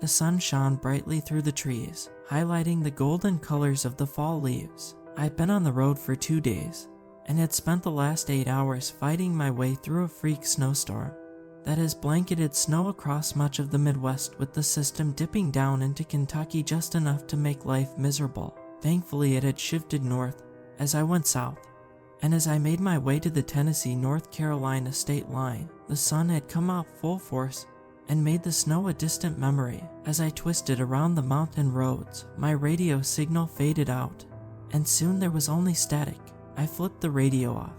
The sun shone brightly through the trees, highlighting the golden colors of the fall leaves. I'd been on the road for 2 days, and had spent the last 8 hours fighting my way through a freak snowstorm that has blanketed snow across much of the Midwest, with the system dipping down into Kentucky just enough to make life miserable. Thankfully, it had shifted north as I went south, and as I made my way to the Tennessee-North Carolina state line, the sun had come out full force and made the snow a distant memory. As I twisted around the mountain roads, my radio signal faded out, and soon there was only static. I flipped the radio off,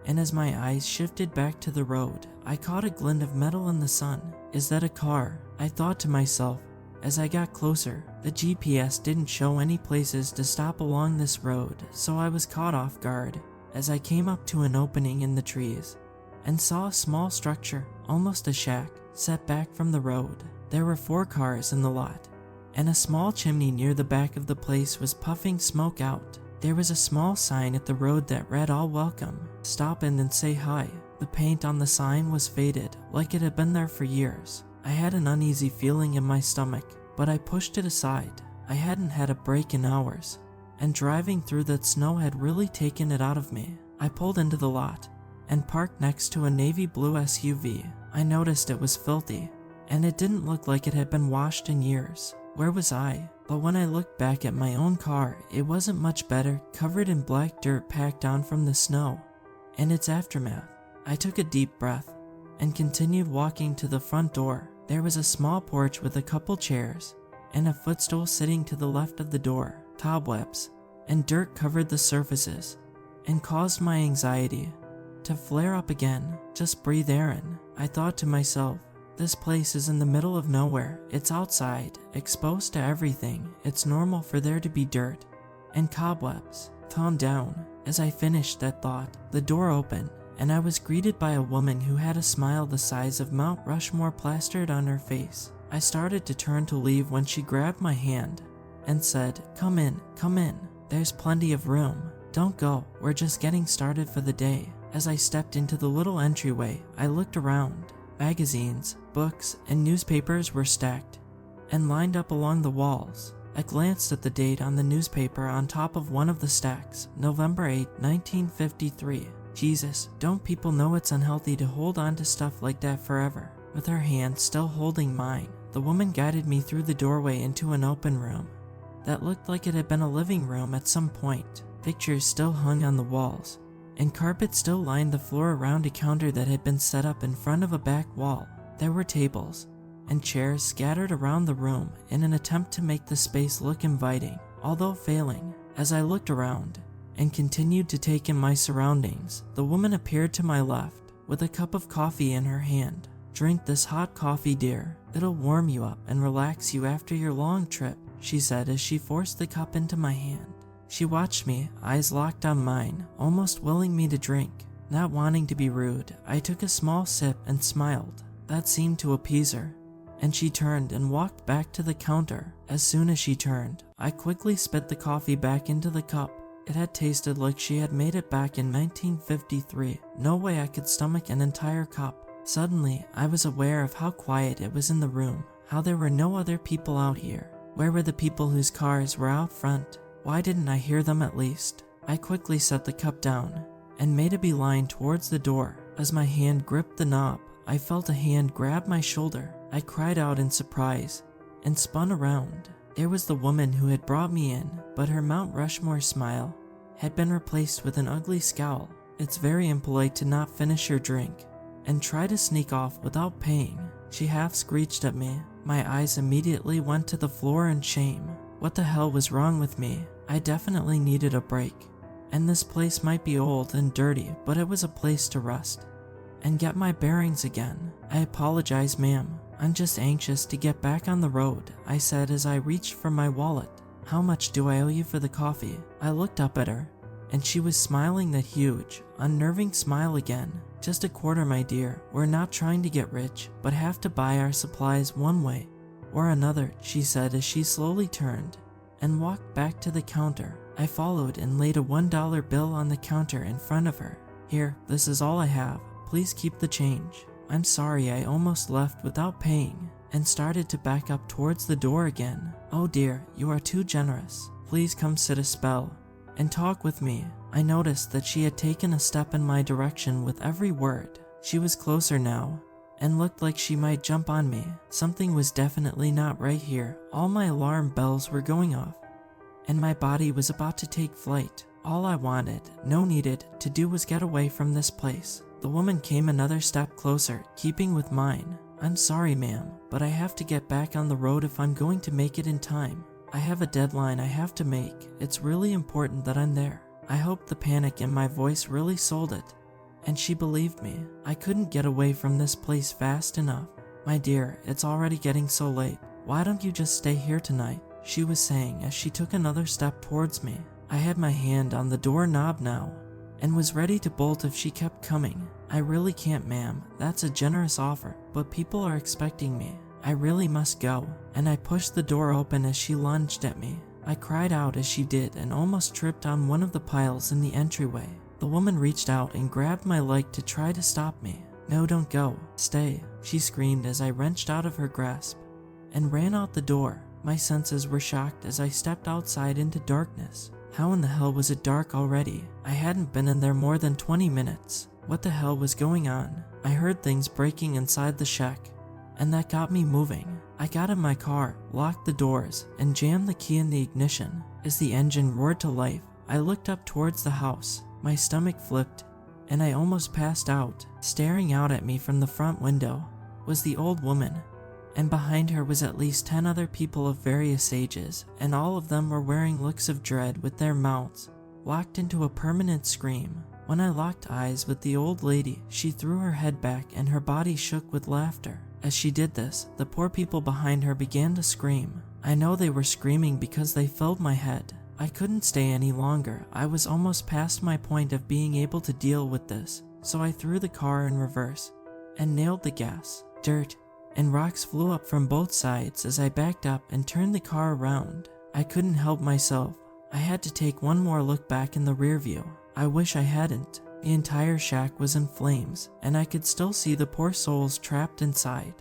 and as my eyes shifted back to the road, I caught a glint of metal in the sun. Is that a car? I thought to myself. As I got closer, the GPS didn't show any places to stop along this road, so I was caught off guard as I came up to an opening in the trees and saw a small structure, almost a shack, set back from the road. There were 4 cars in the lot, and a small chimney near the back of the place was puffing smoke out. There was a small sign at the road that read, "All welcome, stop in and say hi." The paint on the sign was faded, like it had been there for years. I had an uneasy feeling in my stomach, but I pushed it aside. I hadn't had a break in hours, and driving through that snow had really taken it out of me. I pulled into the lot and parked next to a navy blue SUV. I noticed it was filthy, and it didn't look like it had been washed in years. Where was I? But when I looked back at my own car, it wasn't much better, covered in black dirt packed on from the snow and its aftermath. I took a deep breath and continued walking to the front door. There was a small porch with a couple chairs and a footstool sitting to the left of the door. Cobwebs and dirt covered the surfaces and caused my anxiety to flare up again. Just breathe air in, I thought to myself. This place is in the middle of nowhere. It's outside, exposed to everything. It's normal for there to be dirt and cobwebs. Calm down. As I finished that thought, the door opened, and I was greeted by a woman who had a smile the size of Mount Rushmore plastered on her face. I started to turn to leave when she grabbed my hand and said, come in. There's plenty of room. Don't go, we're just getting started for the day." As I stepped into the little entryway, I looked around. Magazines, books, and newspapers were stacked and lined up along the walls. I glanced at the date on the newspaper on top of one of the stacks, November 8, 1953. Jesus, don't people know it's unhealthy to hold on to stuff like that forever? With her hand still holding mine, the woman guided me through the doorway into an open room that looked like it had been a living room at some point. Pictures still hung on the walls, and carpet still lined the floor around a counter that had been set up in front of a back wall. There were tables and chairs scattered around the room in an attempt to make the space look inviting, although failing. As I looked around and continued to take in my surroundings, the woman appeared to my left with a cup of coffee in her hand. "Drink this hot coffee, dear. It'll warm you up and relax you after your long trip," she said as she forced the cup into my hand. She watched me, eyes locked on mine, almost willing me to drink. Not wanting to be rude, I took a small sip and smiled. That seemed to appease her, and she turned and walked back to the counter. As soon as she turned, I quickly spit the coffee back into the cup. It had tasted like she had made it back in 1953. No way I could stomach an entire cup. Suddenly, I was aware of how quiet it was in the room, how there were no other people out here. Where were the people whose cars were out front? Why didn't I hear them at least? I quickly set the cup down and made a beeline towards the door. As my hand gripped the knob, I felt a hand grab my shoulder. I cried out in surprise and spun around. There was the woman who had brought me in, but her Mount Rushmore smile had been replaced with an ugly scowl. "It's very impolite to not finish your drink and try to sneak off without paying," she half screeched at me. My eyes immediately went to the floor in shame. What the hell was wrong with me? I definitely needed a break, and this place might be old and dirty, but it was a place to rest and get my bearings again. "I apologize, ma'am. I'm just anxious to get back on the road," I said as I reached for my wallet. "How much do I owe you for the coffee?" I looked up at her, and she was smiling that huge, unnerving smile again. "Just a quarter, my dear. We're not trying to get rich, but have to buy our supplies one way or another," she said as she slowly turned and walked back to the counter. I followed and laid a $1 bill on the counter in front of her. "Here, this is all I have. Please keep the change." "I'm sorry I almost left without paying." and started to back up towards the door again. "Oh dear, you are too generous. Please come sit a spell and talk with me." I noticed that she had taken a step in my direction with every word. She was closer now and looked like she might jump on me. Something was definitely not right here. All my alarm bells were going off, and my body was about to take flight. All I wanted, needed to do was get away from this place. The woman came another step closer, keeping with mine. "I'm sorry, ma'am, but I have to get back on the road if I'm going to make it in time. I have a deadline I have to make. It's really important that I'm there." I hoped the panic in my voice really sold it, and she believed me. "I couldn't get away from this place fast enough. My dear, it's already getting so late. Why don't you just stay here tonight?" she was saying as she took another step towards me. I had my hand on the doorknob now and was ready to bolt if she kept coming. "I really can't, ma'am. That's a generous offer, but people are expecting me. I really must go." And I pushed the door open as she lunged at me. I cried out as she did and almost tripped on one of the piles in the entryway. The woman reached out and grabbed my leg to try to stop me. "No, don't go. Stay," she screamed as I wrenched out of her grasp and ran out the door. My senses were shocked as I stepped outside into darkness. How in the hell was it dark already? I hadn't been in there more than 20 minutes. What the hell was going on? I heard things breaking inside the shack, and that got me moving. I got in my car, locked the doors, and jammed the key in the ignition. As the engine roared to life, I looked up towards the house. My stomach flipped, and I almost passed out. Staring out at me from the front window was the old woman, and behind her was at least 10 other people of various ages, and all of them were wearing looks of dread with their mouths locked into a permanent scream. When I locked eyes with the old lady, she threw her head back and her body shook with laughter. As she did this, the poor people behind her began to scream. I know they were screaming because they filled my head. I couldn't stay any longer. I was almost past my point of being able to deal with this, so I threw the car in reverse and nailed the gas. Dirt and rocks flew up from both sides as I backed up and turned the car around. I couldn't help myself. I had to take one more look back in the rear view. I wish I hadn't. The entire shack was in flames, and I could still see the poor souls trapped inside.